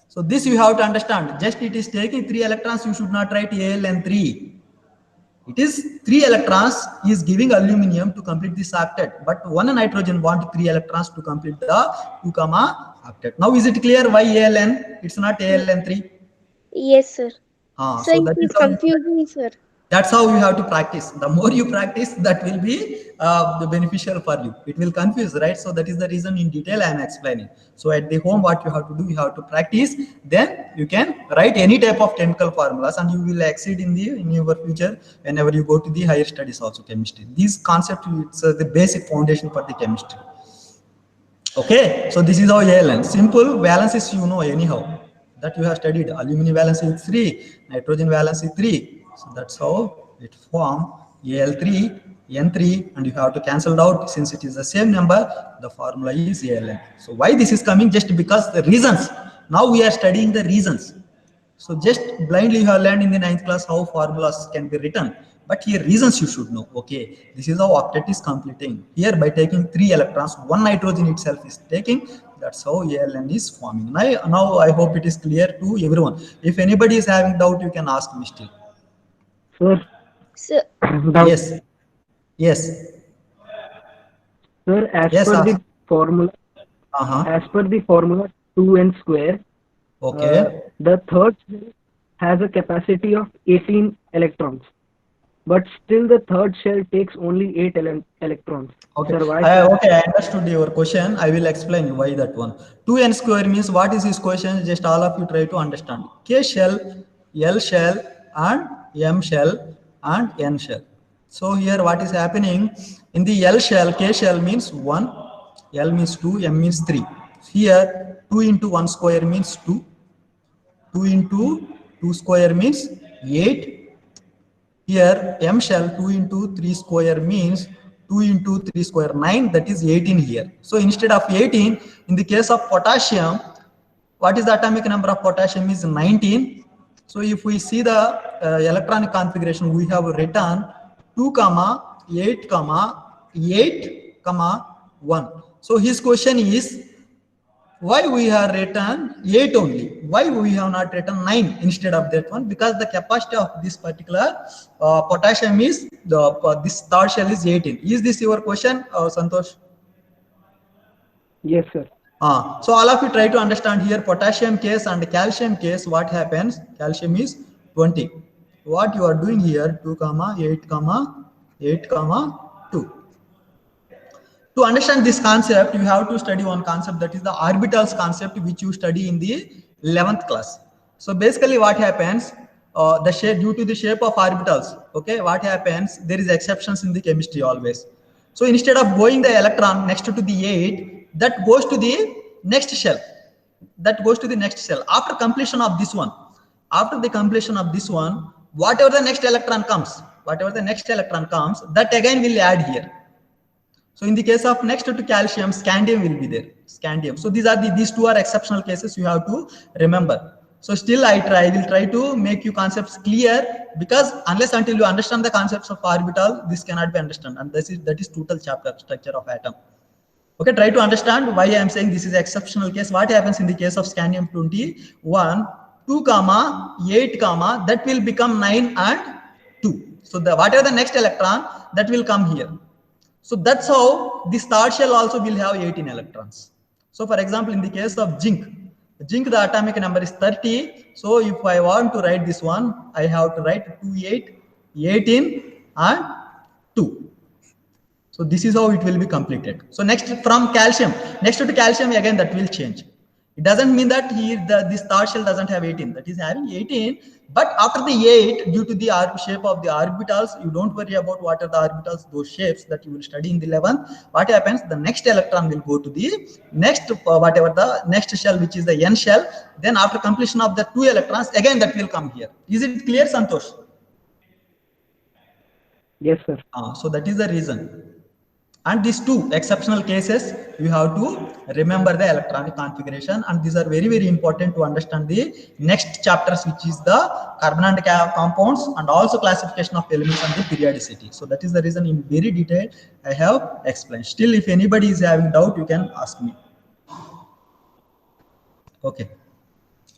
So this you have to understand. Just it is taking 3 electrons. You should not write Aln3. It is 3 electrons is giving aluminum to complete this octet, but 1 nitrogen want 3 electrons to complete the 2, octet. Now is it clear why Aln? It's not Aln3. Yes, sir. So Sir, that it is is how confusing, sir. that's how you have to practice. The more you practice, that will be beneficial for you. It will confuse, right? So that is the reason in detail I am explaining. So at the home, what you have to do, you have to practice. Then you can write any type of chemical formulas, and you will exceed in your future whenever you go to the higher studies also chemistry. These concepts, it's the basic foundation for the chemistry. Okay, so this is how Aln. Simple valences you know anyhow that you have studied. Aluminum valence is 3, nitrogen valence is 3. So that's how it form Al3, N3, and you have to cancel it out. Since it is the same number, the formula is Aln. So why this is coming? Just because the reasons. Now we are studying the reasons. So just blindly you have learned in the 9th class how formulas can be written. But here reasons you should know. Okay, this is how octet is completing. Here by taking 3 electrons, 1 nitrogen itself is taking. That's how Aln is forming. Now I hope it is clear to everyone. If anybody is having doubt, you can ask me still. Sir. Sir, Yes. Sir, as Yes, per ask. the formula, 2n square. Okay. The third cell has a capacity of 18 electrons, but still the third shell takes only 8 electrons. Okay. Sir, why? Okay, I understood your question. I will explain you why that one. 2n square means what is this question? Just all of you try to understand. K shell, L shell, and M shell, and N shell. So here what is happening in the L shell? K shell means 1, L means 2, M means 3. Here 2 into 1 square means 2. 2 into 2 square means 8. Here M shell 2 into 3 square means 2 into 3 square 9, that is 18 here. So instead of 18, in the case of potassium, what is the atomic number of potassium is 19. So if we see the electronic configuration, we have written 2, 8, 8, 1. So his question is, why we have written 8 only? Why we have not written 9 instead of that one? Because the capacity of this particular potassium is, this third shell is 18. Is this your question, Santosh? Yes, sir. So all of you try to understand here potassium case and calcium case, what happens? Calcium is 20. What you are doing here, 2, 8, 8, 2. To understand this concept, you have to study one concept, that is the orbitals concept, which you study in the 11th class. So basically what happens, the shape, due to the shape of orbitals, okay, what happens, there is exceptions in the chemistry always. So instead of going the electron next to the 8, that goes to the next shell. That goes to the next shell. After completion of this one, after the completion of this one, whatever the next electron comes, that again will add here. So in the case of next to calcium, scandium will be there. Scandium. So these two are exceptional cases you have to remember. So still I will try to make you concepts clear, because unless until you understand the concepts of orbital, this cannot be understood. And that is total chapter, structure of atom. Okay, try to understand why I am saying this is exceptional case. What happens in the case of scandium 21, 2, 8, that will become 9 and 2. So whatever the next electron, that will come here. So that's how this third shell also will have 18 electrons. So for example, in the case of zinc, the atomic number is 30. So if I want to write this one, I have to write 2, 8, 18 and 2. So this is how it will be completed. So next from calcium, next to calcium again that will change. It doesn't mean that here this third shell doesn't have 18. That is having 18. But after the 8, due to the shape of the orbitals, you don't worry about what are the orbitals, those shapes that you will study in the 11th. What happens? The next electron will go to the next, whatever the next shell, which is the N shell. Then after completion of the 2 electrons, again that will come here. Is it clear, Santosh? Yes, sir. So that is the reason. And these two exceptional cases, you have to remember the electronic configuration, and these are very, very important to understand the next chapters, which is the carbon and compounds, and also classification of elements and the periodicity. So that is the reason in very detail I have explained. Still, if anybody is having doubt, you can ask me. Okay.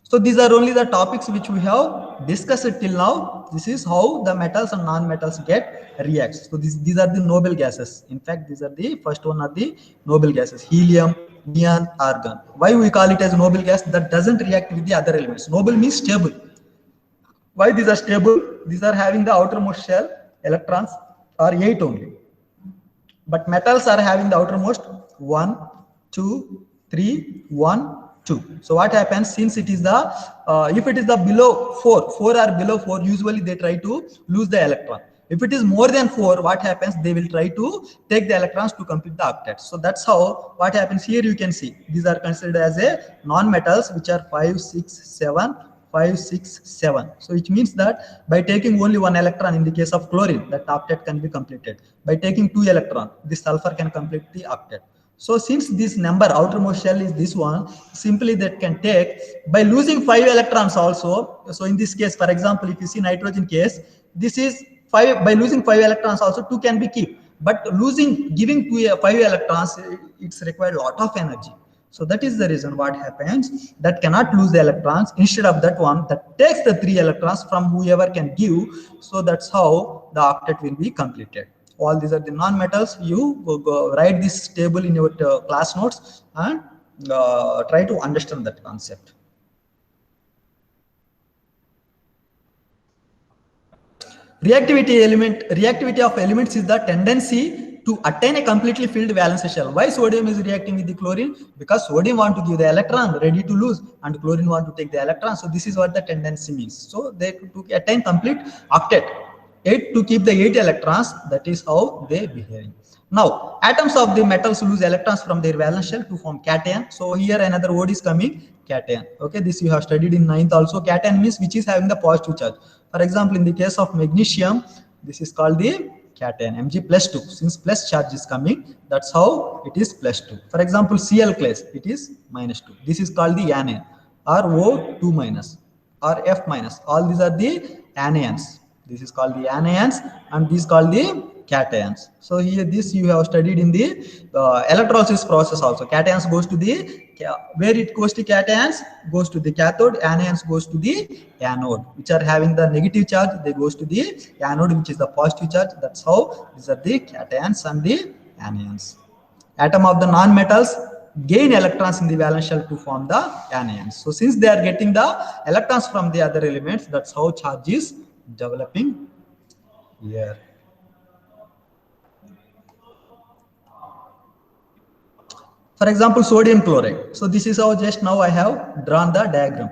So these are only the topics which we have discussed till now. This is how the metals and non-metals get reacts. So these are the noble gases. In fact, these are the first one are the noble gases: helium, neon, argon. Why we call it as noble gas? That doesn't react with the other elements. Noble means stable. Why these are stable? These are having the outermost shell electrons are 8 only. But metals are having the outermost 1, 2, 3, 1, 2. So what happens, since it is the if it is the below 4 or below 4, usually they try to lose the electron. If it is more than 4, what happens, they will try to take the electrons to complete the octet. So that's how what happens here. You can see these are considered as a non-metals, which are 5, 6, 7, 5, 6, 7. So it means that by taking only 1 electron in the case of chlorine, that octet can be completed. By taking 2 electrons, this sulfur can complete the octet. So since this number outermost shell is this one, simply that can take by losing 5 electrons also. So in this case, for example, if you see nitrogen case, this is 5. By losing 5 electrons also 2 can be kept, but giving 5 electrons, it's required a lot of energy. So that is the reason what happens, that cannot lose the electrons. Instead of that one, that takes the 3 electrons from whoever can give. So that's how the octet will be completed. All these are the non-metals. You write this table in your class notes and try to understand that concept. Reactivity of elements is the tendency to attain a completely filled valence shell. Why sodium is reacting with the chlorine? Because sodium want to give the electron ready to lose, and chlorine want to take the electron. So this is what the tendency means. So they to attain complete octet, 8 to keep the 8 electrons. That is how they behave. Now atoms of the metals lose electrons from their valence shell to form cation. So here another word is coming, cation. Okay, this you have studied in 9th also. Cation means which is having the positive charge. For example, in the case of magnesium, this is called the cation, Mg plus 2. Since plus charge is coming, that's how it is plus 2. For example, Cl class, it is minus 2. This is called the anion, or O2 minus, or F minus. All these are the anions. This is called the anions, and this is called the cations. So here this you have studied in the electrolysis process also. Cations goes to the, where it goes to cations, goes to the cathode, anions goes to the anode, which are having the negative charge, they goes to the anode, which is the positive charge. That's how these are the cations and the anions. Atom of the non-metals gain electrons in the valence shell to form the anions. So since they are getting the electrons from the other elements, that's how charge is developing here. For example, sodium chloride. So this is how just now I have drawn the diagram.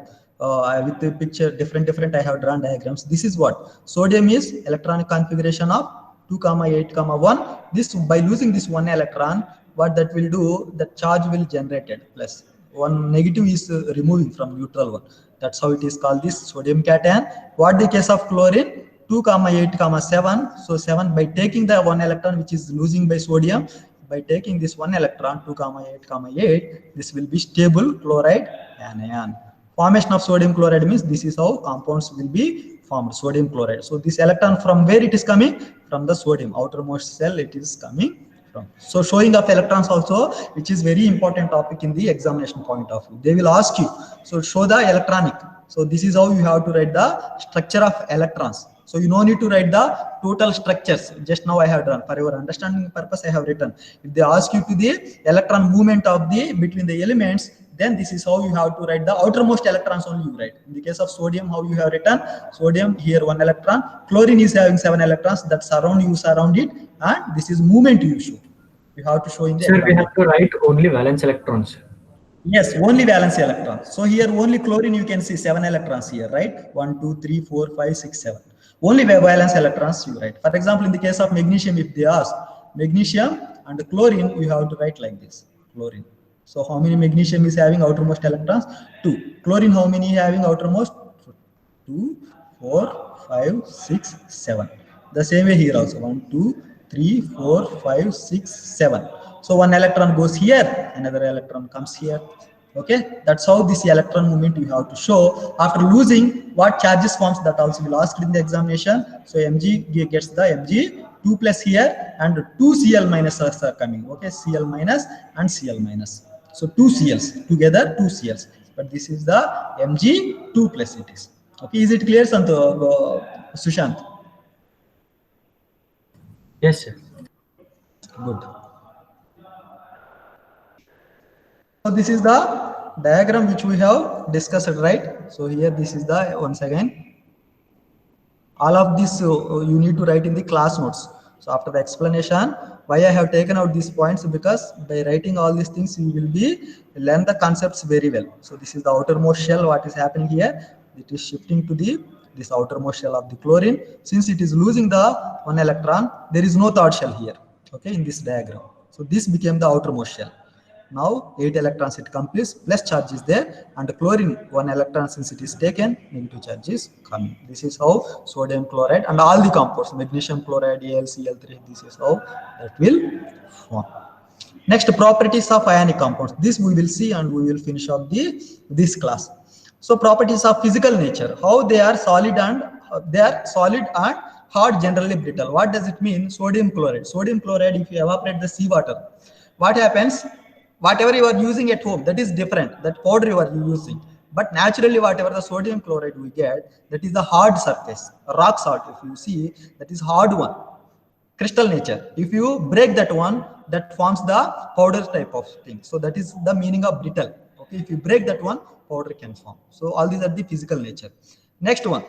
With the picture different I have drawn diagrams. This is what sodium is, electronic configuration of 2, 8, 1. This, by losing this one electron, what that will do, the charge will generated plus one negative is removing from neutral one. That's how it is called this sodium cation. What the case of chlorine, 2, 8, 7. So 7, by taking the one electron which is losing by sodium, by taking this one electron, 2, 8, this will be stable chloride anion. Formation of sodium chloride means this is how compounds will be formed, sodium chloride. So this electron from where it is coming? From the sodium, outermost cell it is coming from. So showing of electrons also, which is very important topic in the examination point of view. They will ask you, so show the electronic. So this is how you have to write the structure of electrons. So you no need to write the total structures. Just now I have done. For your understanding purpose, I have written. If they ask you to the electron movement of the between the elements, then this is how you have to write the outermost electrons only you write. In the case of sodium, how you have written sodium here 1 electron, chlorine is having 7 electrons that surround it, and this is movement you show. You have to show in the. Sir, we have to write only valence electrons. Yes, only valence electrons. So here only chlorine you can see 7 electrons here, right? 1, 2, 3, 4, 5, 6, 7. Only valence electrons you write. For example, in the case of magnesium, if they ask magnesium and chlorine, you have to write like this, chlorine. So how many magnesium is having outermost electrons? 2. Chlorine, how many having outermost? 2, 4, 5, 6, 7. The same way here also, 1, 2, 3, 4, 5, 6, 7. So one electron goes here, another electron comes here. Okay, that's how this electron movement you have to show. After losing, what charges forms, that also will ask in the examination. So Mg gets the Mg 2 plus here, and 2 Cl minus are coming. Okay, Cl minus and Cl minus. So 2 Cls together, 2 Cls. But this is the Mg 2 plus it is. Okay, is it clear, Sushant? Yes, sir. Good. So this is the diagram which we have discussed, right? So here this is the, once again, all of this you need to write in the class notes. So after the explanation, why I have taken out these points, because by writing all these things you will be learn the concepts very well. So this is the outermost shell, what is happening here, it is shifting to the this outermost shell of the chlorine. Since it is losing the one electron, there is no third shell here, okay, in this diagram. So this became the outermost shell. Now 8 electrons it completes, plus charge is there, and the chlorine 1 electron, since it is taken, negative charge is coming. This is how sodium chloride and all the compounds, magnesium chloride, AlCl3, this is how that will form. Next, properties of ionic compounds. This we will see and we will finish up this class. So properties of physical nature, how they are solid and hard, generally brittle. What does it mean? Sodium chloride. Sodium chloride, if you evaporate the seawater, what happens? Whatever you are using at home, that is different, that powder you are using. But naturally, whatever the sodium chloride we get, that is the hard surface, rock salt. If you see, that is hard one, crystal nature. If you break that one, that forms the powder type of thing. So that is the meaning of brittle. Okay, if you break that one, powder can form. So all these are the physical nature. Next one,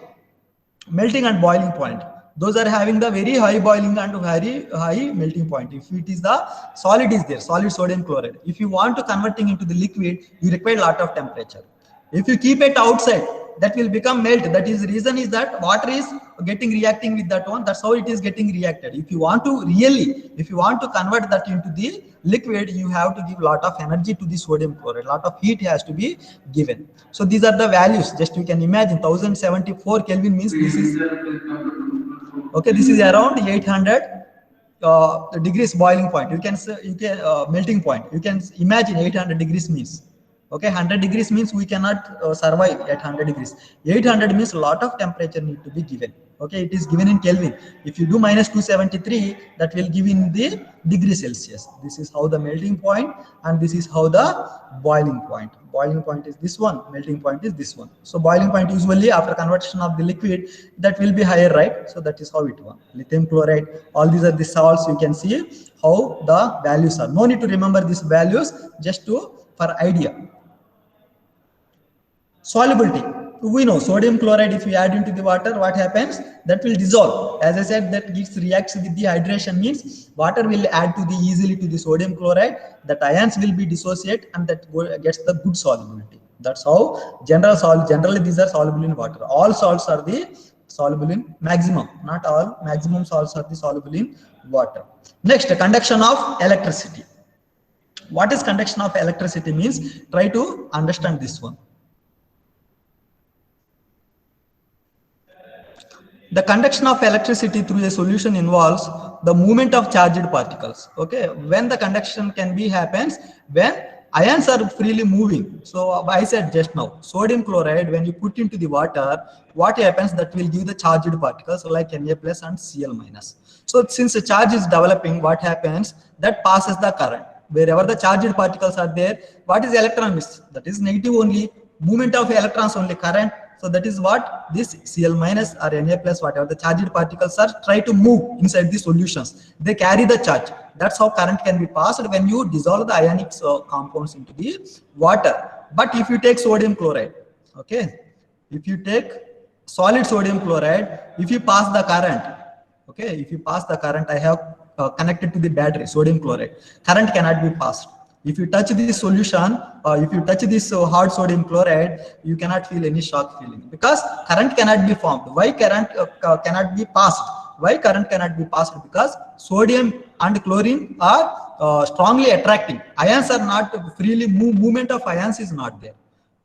melting and boiling point. Those are having the very high boiling and very high melting point. If it is the solid is there, solid sodium chloride. If you want to converting into the liquid, you require a lot of temperature. If you keep it outside, that will become melt. That is reason is that water is getting reacting with that one. That's how it is getting reacted. If you want to really, if you want to convert that into the liquid, you have to give lot of energy to the sodium chloride. Lot of heat has to be given. So these are the values. Just you can imagine 1074 Kelvin means this is okay. This is around 800 degrees boiling point. You can say melting point. You can imagine 800 degrees means. Okay, 100 degrees means we cannot survive at 100 degrees. 800 means a lot of temperature need to be given. Okay, it is given in Kelvin. If you do minus 273, that will give in the degree Celsius. This is how the melting point, and this is how the boiling point. Boiling point is this one, melting point is this one. So boiling point usually after conversion of the liquid, that will be higher, right? So that is how it works. Lithium chloride, all these are the salts. You can see how the values are. No need to remember these values, just for idea. Solubility. We know sodium chloride, if you add into the water, what happens? That will dissolve. As I said, that gets reacts with the hydration, means water will add to the easily to the sodium chloride. That ions will be dissociate, and that gets the good solubility. That's how generally these are soluble in water. All salts are the soluble in maximum. Not all, maximum salts are the soluble in water. Next, conduction of electricity. What is conduction of electricity means? Try to understand this one. The conduction of electricity through a solution involves the movement of charged particles. Okay, when the conduction can be happens when ions are freely moving. So I said just now, sodium chloride, when you put into the water, what happens? That will give the charged particles like Na plus and Cl minus. So since the charge is developing, what happens? That passes the current. Wherever the charged particles are there, what is electron miss? That is negative only. Movement of electrons only, current. So that is what this Cl minus or Na plus, whatever the charged particles are, try to move inside the solutions. They carry the charge. That's how current can be passed when you dissolve the ionic compounds into the water. But if you take sodium chloride, okay, if you take solid sodium chloride, if you pass the current, okay, if you pass the current, I have connected to the battery, sodium chloride, current cannot be passed. If you touch this solution, if you touch this hard sodium chloride, you cannot feel any shock feeling because current cannot be formed. Why current cannot be passed? Why current cannot be passed? Because sodium and chlorine are strongly attracting. Ions are not freely movement of ions is not there.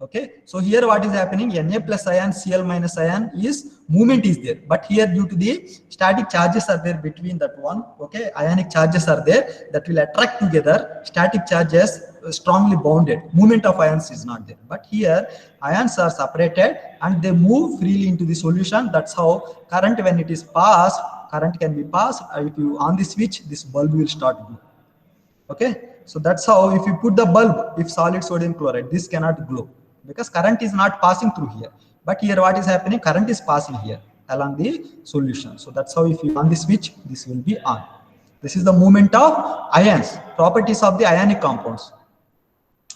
Okay, so here what is happening? Na plus ion, Cl minus ion is movement is there, but here due to the static charges are there between that one. Okay, ionic charges are there that will attract together. Static charges strongly bounded. Movement of ions is not there, but here ions are separated and they move freely into the solution. That's how current, when it is passed, current can be passed. If you on the switch, this bulb will start glowing. Okay, so that's how if you put the bulb, if solid sodium chloride, this cannot glow, because current is not passing through here. But here what is happening? Current is passing here along the solution. So that's how if you on the switch, this will be on. This is the movement of ions, properties of the ionic compounds.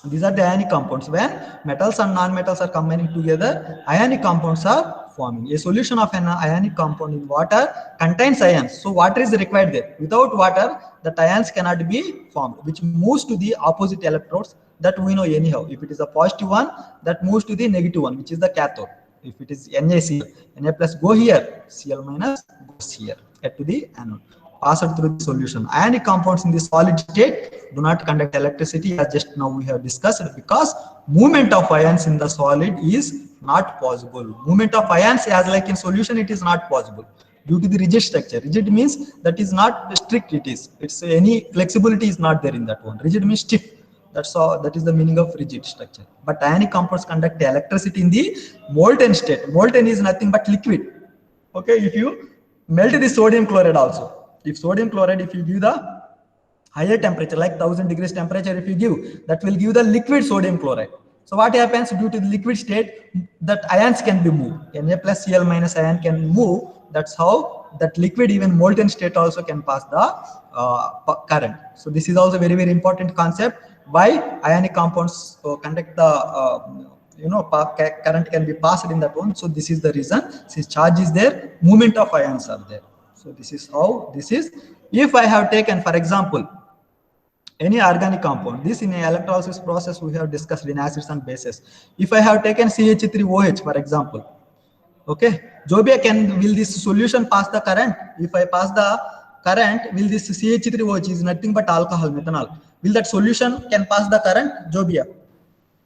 These are the ionic compounds. When metals and non-metals are combining together, ionic compounds are forming. A solution of an ionic compound in water contains ions. So water is required there. Without water, the ions cannot be formed, which moves to the opposite electrodes. That we know anyhow. If it is a positive one, that moves to the negative one, which is the cathode. If it is NaCl, Na plus go here, Cl minus goes here, get to the anode, pass it through the solution. Ionic compounds in the solid state do not conduct electricity, as just now we have discussed, because movement of ions in the solid is not possible. Movement of ions, as like in solution, it is not possible due to the rigid structure. Rigid means that is not strict. It's any flexibility is not there in that one. Rigid means stiff. That's all. That is the meaning of rigid structure. But ionic compounds conduct electricity in the molten state. Molten is nothing but liquid. Okay, if you melt the sodium chloride also, if sodium chloride, if you give the higher temperature, like 1000 degrees temperature, if you give, that will give the liquid sodium chloride. So what happens due to the liquid state, that ions can be moved. Na plus Cl minus ion can move. That's how that liquid, even molten state also can pass the current. So this is also very, very important concept. Why ionic compounds conduct the current can be passed in that one. So this is the reason. Since charge is there, movement of ions are there. So this is how this is. If I have taken, for example, any organic compound, this in a electrolysis process we have discussed in acids and bases. If I have taken CH3OH, for example, okay, Jobia, will this solution pass the current? If I pass the current, will this CH3OH is nothing but alcohol, methanol. Will that solution can pass the current, Jobia?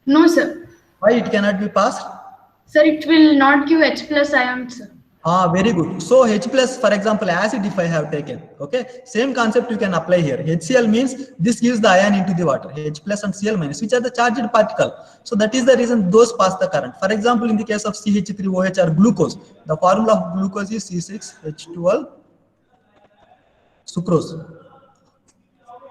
No, sir. Why it cannot be passed? Sir, it will not give H plus ions, sir. Very good. So H plus, for example, acid if I have taken, okay, same concept you can apply here. HCl means this gives the ion into the water, H plus and Cl minus, which are the charged particle. So that is the reason those pass the current. For example, in the case of CH3OH or glucose, the formula of glucose is C6H12 sucrose.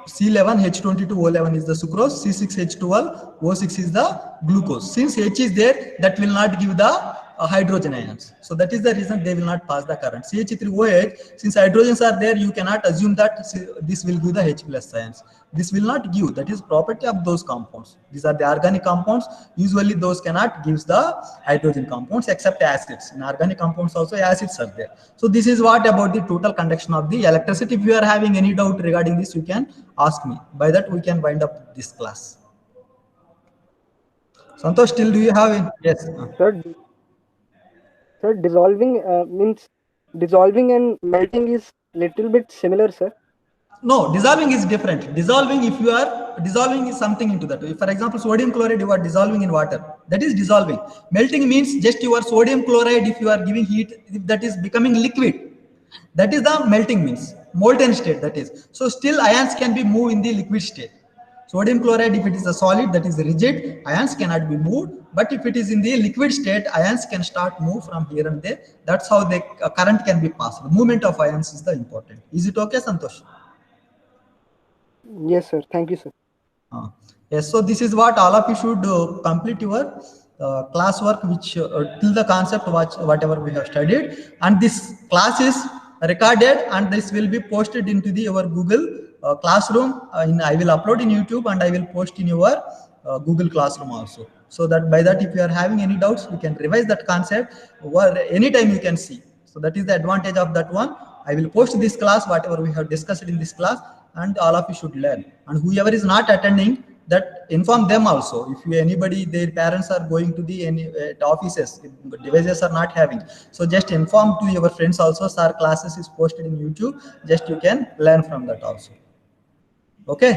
C11H22O11 is the sucrose, C6H12O6 is the glucose. Since H is there, that will not give the hydrogen ions. So that is the reason they will not pass the current. CH3OH, since hydrogens are there, you cannot assume that this will give the H plus ions. This will not give. That is property of those compounds. These are the organic compounds. Usually those cannot give the hydrogen compounds except acids. In organic compounds also acids are there. So this is what about the total conduction of the electricity. If you are having any doubt regarding this, you can ask me. By that we can wind up this class. Santosh, still do you have it? Yes. Sir, dissolving means dissolving and melting is little bit similar, sir. No, dissolving is different. Dissolving, if you are dissolving is something into that. If, for example, sodium chloride, you are dissolving in water. That is dissolving. Melting means just your sodium chloride, if you are giving heat, if that is becoming liquid. That is the melting means. Molten state, that is. So still ions can be moved in the liquid state. Sodium chloride, if it is a solid, that is rigid, ions cannot be moved. But if it is in the liquid state, ions can start move from here and there. That's how the current can be passed. The movement of ions is the important. Is it okay, Santosh? Yes, sir. Thank you, sir. Yes. So this is what all of you should complete your classwork, which till the concept whatever we have studied. And this class is recorded and this will be posted into your Google Classroom. I will upload in YouTube and I will post in your Google Classroom also. So that by that, if you are having any doubts, you can revise that concept or anytime you can see. So that is the advantage of that one. I will post this class, whatever we have discussed in this class, and all of you should learn. And whoever is not attending, that inform them also. If anybody, their parents are going to the offices, devices are not having. So just inform to your friends also. Sir, classes is posted in YouTube. Just you can learn from that also. Okay.